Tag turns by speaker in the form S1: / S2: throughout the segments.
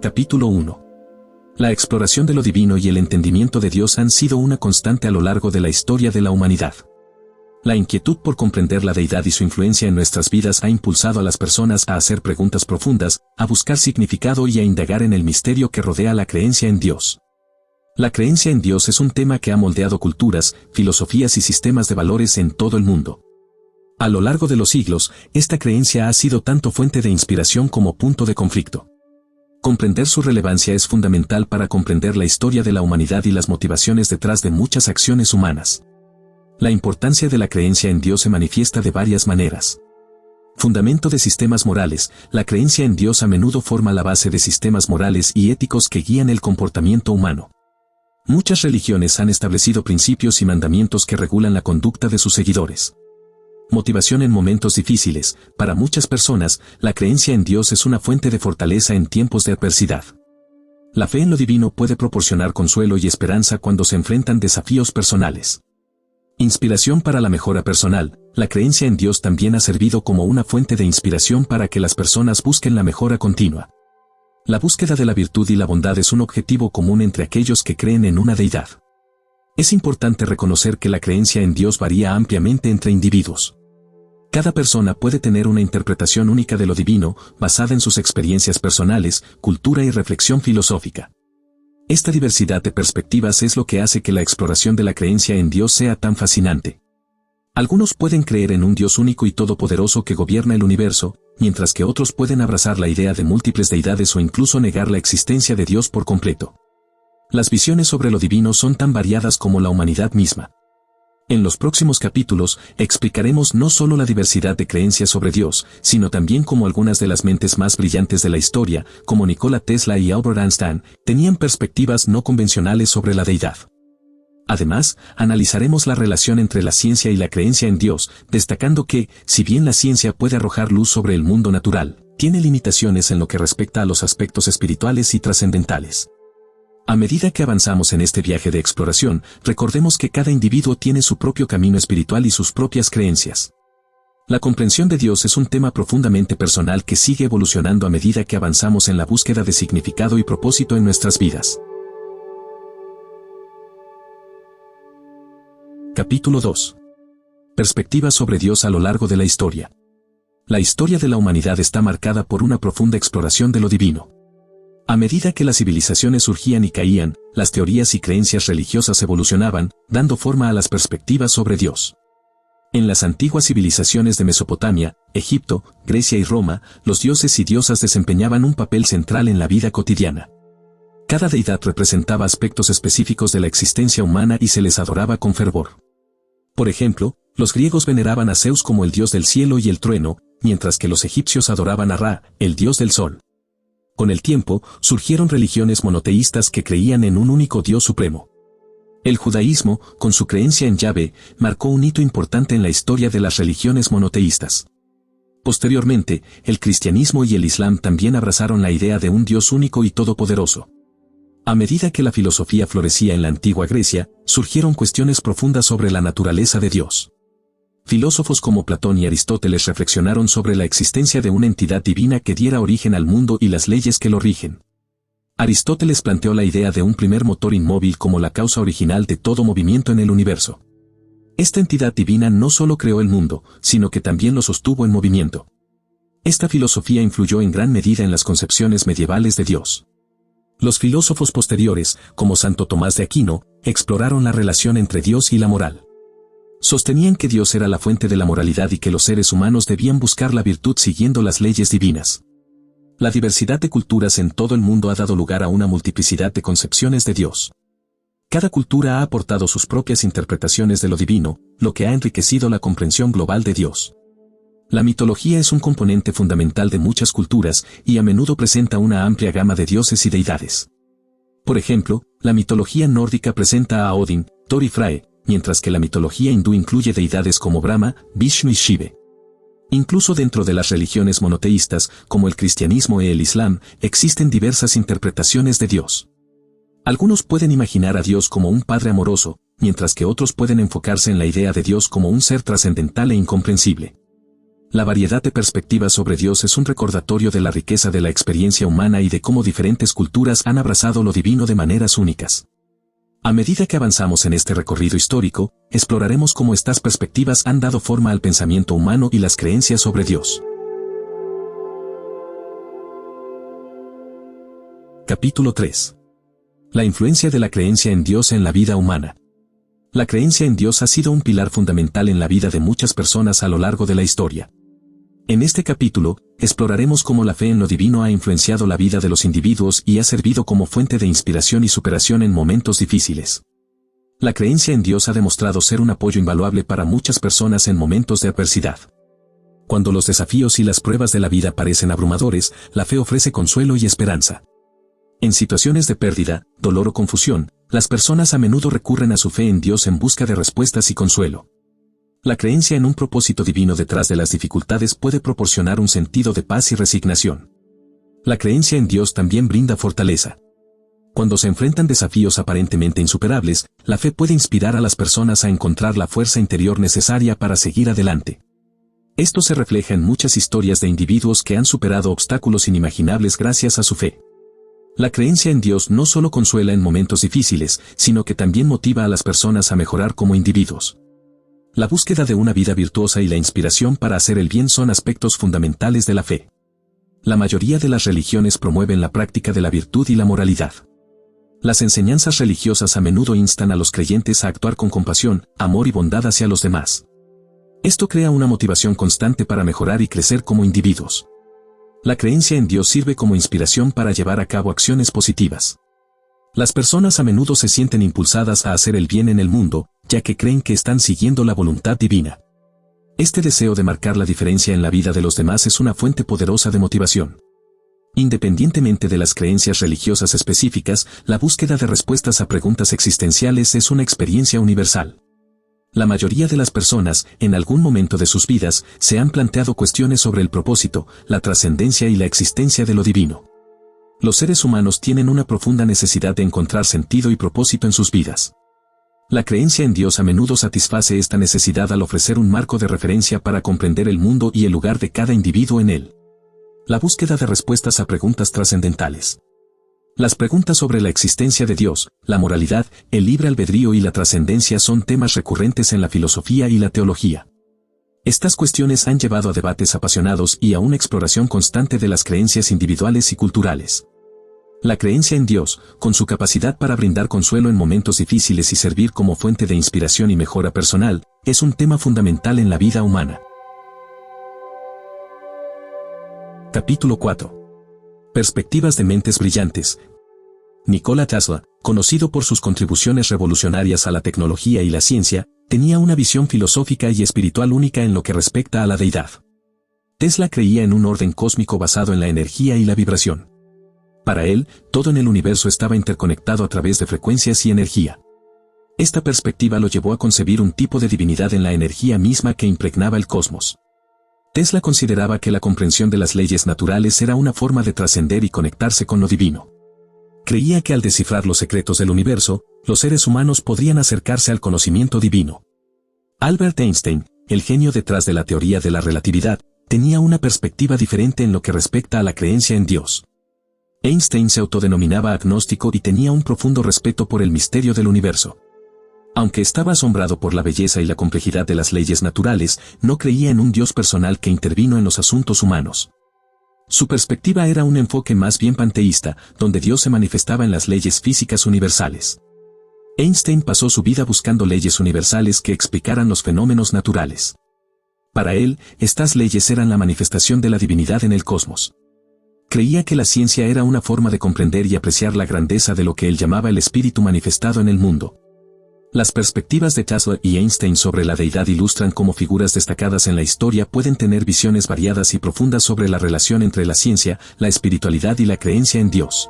S1: Capítulo 1. La exploración de lo divino y el entendimiento de Dios han sido una constante a lo largo de la historia de la humanidad. La inquietud por comprender la deidad y su influencia en nuestras vidas ha impulsado a las personas a hacer preguntas profundas, a buscar significado y a indagar en el misterio que rodea la creencia en Dios. La creencia en Dios es un tema que ha moldeado culturas, filosofías y sistemas de valores en todo el mundo. A lo largo de los siglos, esta creencia ha sido tanto fuente de inspiración como punto de conflicto. Comprender su relevancia es fundamental para comprender la historia de la humanidad y las motivaciones detrás de muchas acciones humanas. La importancia de la creencia en Dios se manifiesta de varias maneras. Fundamento de sistemas morales. La creencia en Dios a menudo forma la base de sistemas morales y éticos que guían el comportamiento humano. Muchas religiones han establecido principios y mandamientos que regulan la conducta de sus seguidores. Motivación en momentos difíciles. Para muchas personas, la creencia en Dios es una fuente de fortaleza en tiempos de adversidad. La fe en lo divino puede proporcionar consuelo y esperanza cuando se enfrentan desafíos personales. Inspiración para la mejora personal. La creencia en Dios también ha servido como una fuente de inspiración para que las personas busquen la mejora continua. La búsqueda de la virtud y la bondad es un objetivo común entre aquellos que creen en una deidad. Es importante reconocer que la creencia en Dios varía ampliamente entre individuos. Cada persona puede tener una interpretación única de lo divino, basada en sus experiencias personales, cultura y reflexión filosófica. Esta diversidad de perspectivas es lo que hace que la exploración de la creencia en Dios sea tan fascinante. Algunos pueden creer en un Dios único y todopoderoso que gobierna el universo, mientras que otros pueden abrazar la idea de múltiples deidades o incluso negar la existencia de Dios por completo. Las visiones sobre lo divino son tan variadas como la humanidad misma. En los próximos capítulos, explicaremos no solo la diversidad de creencias sobre Dios, sino también cómo algunas de las mentes más brillantes de la historia, como Nikola Tesla y Albert Einstein, tenían perspectivas no convencionales sobre la deidad. Además, analizaremos la relación entre la ciencia y la creencia en Dios, destacando que, si bien la ciencia puede arrojar luz sobre el mundo natural, tiene limitaciones en lo que respecta a los aspectos espirituales y trascendentales. A medida que avanzamos en este viaje de exploración, recordemos que cada individuo tiene su propio camino espiritual y sus propias creencias. La comprensión de Dios es un tema profundamente personal que sigue evolucionando a medida que avanzamos en la búsqueda de significado y propósito en nuestras vidas. Capítulo 2. Perspectivas sobre Dios a lo largo de la historia. La historia de la humanidad está marcada por una profunda exploración de lo divino. A medida que las civilizaciones surgían y caían, las teorías y creencias religiosas evolucionaban, dando forma a las perspectivas sobre Dios. En las antiguas civilizaciones de Mesopotamia, Egipto, Grecia y Roma, los dioses y diosas desempeñaban un papel central en la vida cotidiana. Cada deidad representaba aspectos específicos de la existencia humana y se les adoraba con fervor. Por ejemplo, los griegos veneraban a Zeus como el dios del cielo y el trueno, mientras que los egipcios adoraban a Ra, el dios del sol. Con el tiempo, surgieron religiones monoteístas que creían en un único Dios supremo. El judaísmo, con su creencia en Yahvé, marcó un hito importante en la historia de las religiones monoteístas. Posteriormente, el cristianismo y el islam también abrazaron la idea de un Dios único y todopoderoso. A medida que la filosofía florecía en la antigua Grecia, surgieron cuestiones profundas sobre la naturaleza de Dios. Filósofos como Platón y Aristóteles reflexionaron sobre la existencia de una entidad divina que diera origen al mundo y las leyes que lo rigen. Aristóteles planteó la idea de un primer motor inmóvil como la causa original de todo movimiento en el universo. Esta entidad divina no solo creó el mundo, sino que también lo sostuvo en movimiento. Esta filosofía influyó en gran medida en las concepciones medievales de Dios. Los filósofos posteriores, como Santo Tomás de Aquino, exploraron la relación entre Dios y la moral. Sostenían que Dios era la fuente de la moralidad y que los seres humanos debían buscar la virtud siguiendo las leyes divinas. La diversidad de culturas en todo el mundo ha dado lugar a una multiplicidad de concepciones de Dios. Cada cultura ha aportado sus propias interpretaciones de lo divino, lo que ha enriquecido la comprensión global de Dios. La mitología es un componente fundamental de muchas culturas y a menudo presenta una amplia gama de dioses y deidades. Por ejemplo, la mitología nórdica presenta a Odín, Thor y Frey, mientras que la mitología hindú incluye deidades como Brahma, Vishnu y Shiva. Incluso dentro de las religiones monoteístas, como el cristianismo y el islam, existen diversas interpretaciones de Dios. Algunos pueden imaginar a Dios como un padre amoroso, mientras que otros pueden enfocarse en la idea de Dios como un ser trascendental e incomprensible. La variedad de perspectivas sobre Dios es un recordatorio de la riqueza de la experiencia humana y de cómo diferentes culturas han abrazado lo divino de maneras únicas. A medida que avanzamos en este recorrido histórico, exploraremos cómo estas perspectivas han dado forma al pensamiento humano y las creencias sobre Dios. Capítulo 3. La influencia de la creencia en Dios en la vida humana. La creencia en Dios ha sido un pilar fundamental en la vida de muchas personas a lo largo de la historia. En este capítulo, exploraremos cómo la fe en lo divino ha influenciado la vida de los individuos y ha servido como fuente de inspiración y superación en momentos difíciles. La creencia en Dios ha demostrado ser un apoyo invaluable para muchas personas en momentos de adversidad. Cuando los desafíos y las pruebas de la vida parecen abrumadores, la fe ofrece consuelo y esperanza. En situaciones de pérdida, dolor o confusión, las personas a menudo recurren a su fe en Dios en busca de respuestas y consuelo. La creencia en un propósito divino detrás de las dificultades puede proporcionar un sentido de paz y resignación. La creencia en Dios también brinda fortaleza. Cuando se enfrentan desafíos aparentemente insuperables, la fe puede inspirar a las personas a encontrar la fuerza interior necesaria para seguir adelante. Esto se refleja en muchas historias de individuos que han superado obstáculos inimaginables gracias a su fe. La creencia en Dios no solo consuela en momentos difíciles, sino que también motiva a las personas a mejorar como individuos. La búsqueda de una vida virtuosa y la inspiración para hacer el bien son aspectos fundamentales de la fe. La mayoría de las religiones promueven la práctica de la virtud y la moralidad. Las enseñanzas religiosas a menudo instan a los creyentes a actuar con compasión, amor y bondad hacia los demás. Esto crea una motivación constante para mejorar y crecer como individuos. La creencia en Dios sirve como inspiración para llevar a cabo acciones positivas. Las personas a menudo se sienten impulsadas a hacer el bien en el mundo, ya que creen que están siguiendo la voluntad divina. Este deseo de marcar la diferencia en la vida de los demás es una fuente poderosa de motivación. Independientemente de las creencias religiosas específicas, la búsqueda de respuestas a preguntas existenciales es una experiencia universal. La mayoría de las personas, en algún momento de sus vidas, se han planteado cuestiones sobre el propósito, la trascendencia y la existencia de lo divino. Los seres humanos tienen una profunda necesidad de encontrar sentido y propósito en sus vidas. La creencia en Dios a menudo satisface esta necesidad al ofrecer un marco de referencia para comprender el mundo y el lugar de cada individuo en él. La búsqueda de respuestas a preguntas trascendentales. Las preguntas sobre la existencia de Dios, la moralidad, el libre albedrío y la trascendencia son temas recurrentes en la filosofía y la teología. Estas cuestiones han llevado a debates apasionados y a una exploración constante de las creencias individuales y culturales. La creencia en Dios, con su capacidad para brindar consuelo en momentos difíciles y servir como fuente de inspiración y mejora personal, es un tema fundamental en la vida humana. Capítulo 4. Perspectivas de mentes brillantes. Nikola Tesla, conocido por sus contribuciones revolucionarias a la tecnología y la ciencia, tenía una visión filosófica y espiritual única en lo que respecta a la deidad. Tesla creía en un orden cósmico basado en la energía y la vibración. Para él, todo en el universo estaba interconectado a través de frecuencias y energía. Esta perspectiva lo llevó a concebir un tipo de divinidad en la energía misma que impregnaba el cosmos. Tesla consideraba que la comprensión de las leyes naturales era una forma de trascender y conectarse con lo divino. Creía que al descifrar los secretos del universo, los seres humanos podrían acercarse al conocimiento divino. Albert Einstein, el genio detrás de la teoría de la relatividad, tenía una perspectiva diferente en lo que respecta a la creencia en Dios. Einstein se autodenominaba agnóstico y tenía un profundo respeto por el misterio del universo. Aunque estaba asombrado por la belleza y la complejidad de las leyes naturales, no creía en un Dios personal que intervino en los asuntos humanos. Su perspectiva era un enfoque más bien panteísta, donde Dios se manifestaba en las leyes físicas universales. Einstein pasó su vida buscando leyes universales que explicaran los fenómenos naturales. Para él, estas leyes eran la manifestación de la divinidad en el cosmos. Creía que la ciencia era una forma de comprender y apreciar la grandeza de lo que él llamaba el espíritu manifestado en el mundo. Las perspectivas de Tesla y Einstein sobre la deidad ilustran cómo figuras destacadas en la historia pueden tener visiones variadas y profundas sobre la relación entre la ciencia, la espiritualidad y la creencia en Dios.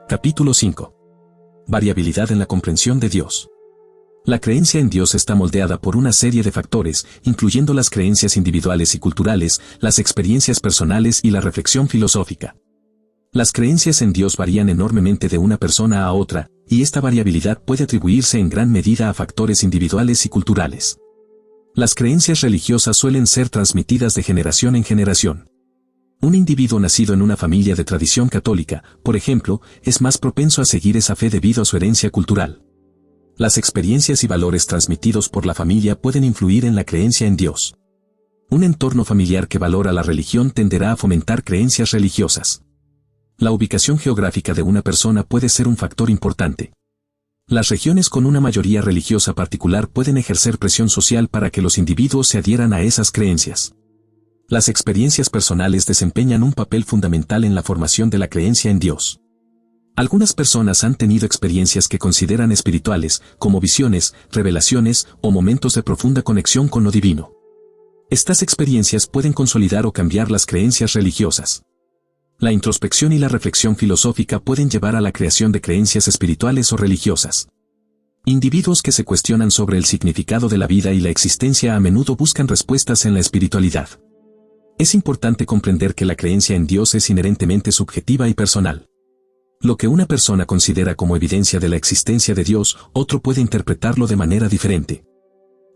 S1: Capítulo 5. Variabilidad en la comprensión de Dios. La creencia en Dios está moldeada por una serie de factores, incluyendo las creencias individuales y culturales, las experiencias personales y la reflexión filosófica. Las creencias en Dios varían enormemente de una persona a otra, y esta variabilidad puede atribuirse en gran medida a factores individuales y culturales. Las creencias religiosas suelen ser transmitidas de generación en generación. Un individuo nacido en una familia de tradición católica, por ejemplo, es más propenso a seguir esa fe debido a su herencia cultural. Las experiencias y valores transmitidos por la familia pueden influir en la creencia en Dios. Un entorno familiar que valora la religión tenderá a fomentar creencias religiosas. La ubicación geográfica de una persona puede ser un factor importante. Las regiones con una mayoría religiosa particular pueden ejercer presión social para que los individuos se adhieran a esas creencias. Las experiencias personales desempeñan un papel fundamental en la formación de la creencia en Dios. Algunas personas han tenido experiencias que consideran espirituales, como visiones, revelaciones o momentos de profunda conexión con lo divino. Estas experiencias pueden consolidar o cambiar las creencias religiosas. La introspección y la reflexión filosófica pueden llevar a la creación de creencias espirituales o religiosas. Individuos que se cuestionan sobre el significado de la vida y la existencia a menudo buscan respuestas en la espiritualidad. Es importante comprender que la creencia en Dios es inherentemente subjetiva y personal. Lo que una persona considera como evidencia de la existencia de Dios, otro puede interpretarlo de manera diferente.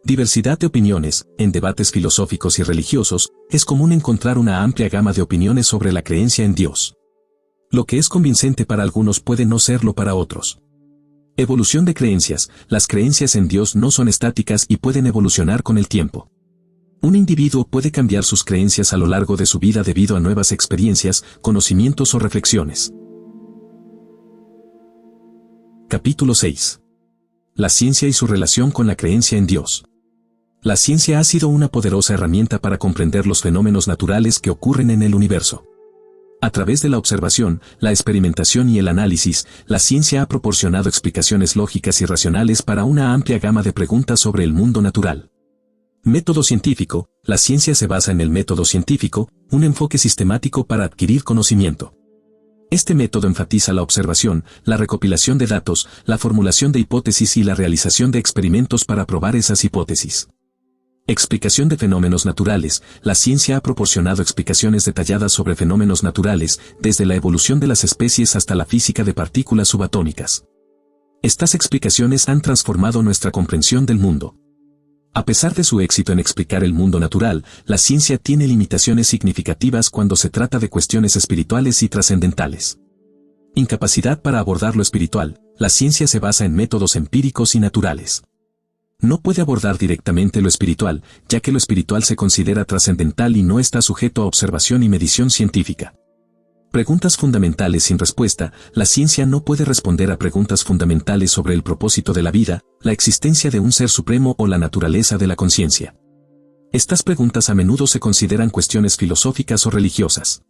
S1: Diversidad de opiniones. En debates filosóficos y religiosos, es común encontrar una amplia gama de opiniones sobre la creencia en Dios. Lo que es convincente para algunos puede no serlo para otros. Evolución de creencias. Las creencias en Dios no son estáticas y pueden evolucionar con el tiempo. Un individuo puede cambiar sus creencias a lo largo de su vida debido a nuevas experiencias, conocimientos o reflexiones. Capítulo 6. La ciencia y su relación con la creencia en Dios. La ciencia ha sido una poderosa herramienta para comprender los fenómenos naturales que ocurren en el universo. A través de la observación, la experimentación y el análisis, la ciencia ha proporcionado explicaciones lógicas y racionales para una amplia gama de preguntas sobre el mundo natural. Método científico. La ciencia se basa en el método científico, un enfoque sistemático para adquirir conocimiento. Este método enfatiza la observación, la recopilación de datos, la formulación de hipótesis y la realización de experimentos para probar esas hipótesis. Explicación de fenómenos naturales. La ciencia ha proporcionado explicaciones detalladas sobre fenómenos naturales, desde la evolución de las especies hasta la física de partículas subatómicas. Estas explicaciones han transformado nuestra comprensión del mundo. A pesar de su éxito en explicar el mundo natural, la ciencia tiene limitaciones significativas cuando se trata de cuestiones espirituales y trascendentales. Incapacidad para abordar lo espiritual. La ciencia se basa en métodos empíricos y naturales. No puede abordar directamente lo espiritual, ya que lo espiritual se considera trascendental y no está sujeto a observación y medición científica. Preguntas fundamentales sin respuesta. La ciencia no puede responder a preguntas fundamentales sobre el propósito de la vida, la existencia de un ser supremo o la naturaleza de la conciencia. Estas preguntas a menudo se consideran cuestiones filosóficas o religiosas.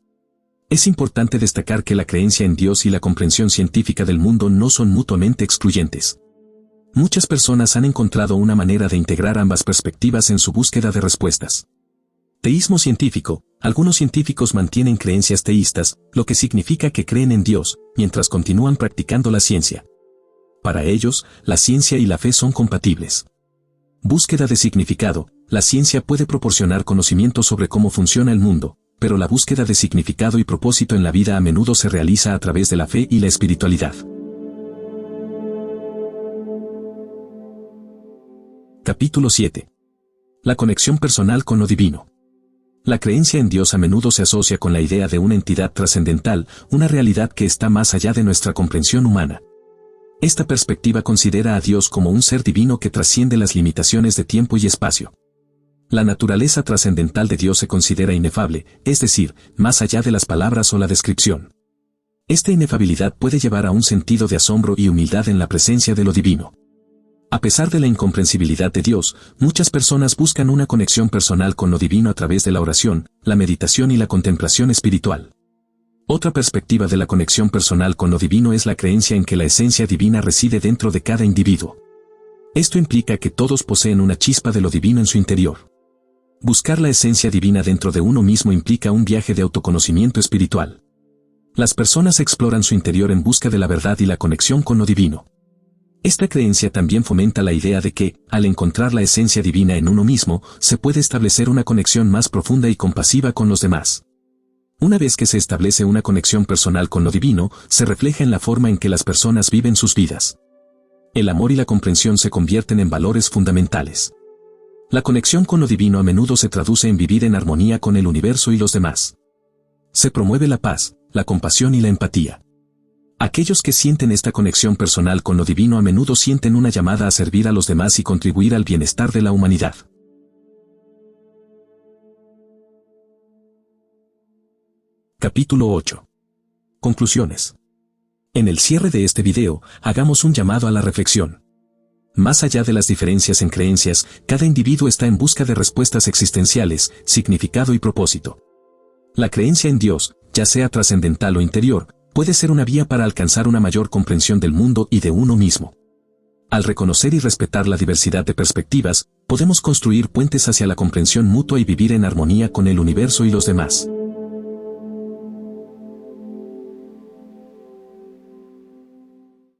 S1: Es importante destacar que la creencia en Dios y la comprensión científica del mundo no son mutuamente excluyentes. Muchas personas han encontrado una manera de integrar ambas perspectivas en su búsqueda de respuestas. Teísmo científico. Algunos científicos mantienen creencias teístas, lo que significa que creen en Dios, mientras continúan practicando la ciencia. Para ellos, la ciencia y la fe son compatibles. Búsqueda de significado. La ciencia puede proporcionar conocimiento sobre cómo funciona el mundo, pero la búsqueda de significado y propósito en la vida a menudo se realiza a través de la fe y la espiritualidad. Capítulo 7. La conexión personal con lo divino. La creencia en Dios a menudo se asocia con la idea de una entidad trascendental, una realidad que está más allá de nuestra comprensión humana. Esta perspectiva considera a Dios como un ser divino que trasciende las limitaciones de tiempo y espacio. La naturaleza trascendental de Dios se considera inefable, es decir, más allá de las palabras o la descripción. Esta inefabilidad puede llevar a un sentido de asombro y humildad en la presencia de lo divino. A pesar de la incomprensibilidad de Dios, muchas personas buscan una conexión personal con lo divino a través de la oración, la meditación y la contemplación espiritual. Otra perspectiva de la conexión personal con lo divino es la creencia en que la esencia divina reside dentro de cada individuo. Esto implica que todos poseen una chispa de lo divino en su interior. Buscar la esencia divina dentro de uno mismo implica un viaje de autoconocimiento espiritual. Las personas exploran su interior en busca de la verdad y la conexión con lo divino. Esta creencia también fomenta la idea de que, al encontrar la esencia divina en uno mismo, se puede establecer una conexión más profunda y compasiva con los demás. Una vez que se establece una conexión personal con lo divino, se refleja en la forma en que las personas viven sus vidas. El amor y la comprensión se convierten en valores fundamentales. La conexión con lo divino a menudo se traduce en vivir en armonía con el universo y los demás. Se promueve la paz, la compasión y la empatía. Aquellos que sienten esta conexión personal con lo divino a menudo sienten una llamada a servir a los demás y contribuir al bienestar de la humanidad. Capítulo 8. Conclusiones. En el cierre de este video, hagamos un llamado a la reflexión. Más allá de las diferencias en creencias, cada individuo está en busca de respuestas existenciales, significado y propósito. La creencia en Dios, ya sea trascendental o interior, puede ser una vía para alcanzar una mayor comprensión del mundo y de uno mismo. Al reconocer y respetar la diversidad de perspectivas, podemos construir puentes hacia la comprensión mutua y vivir en armonía con el universo y los demás.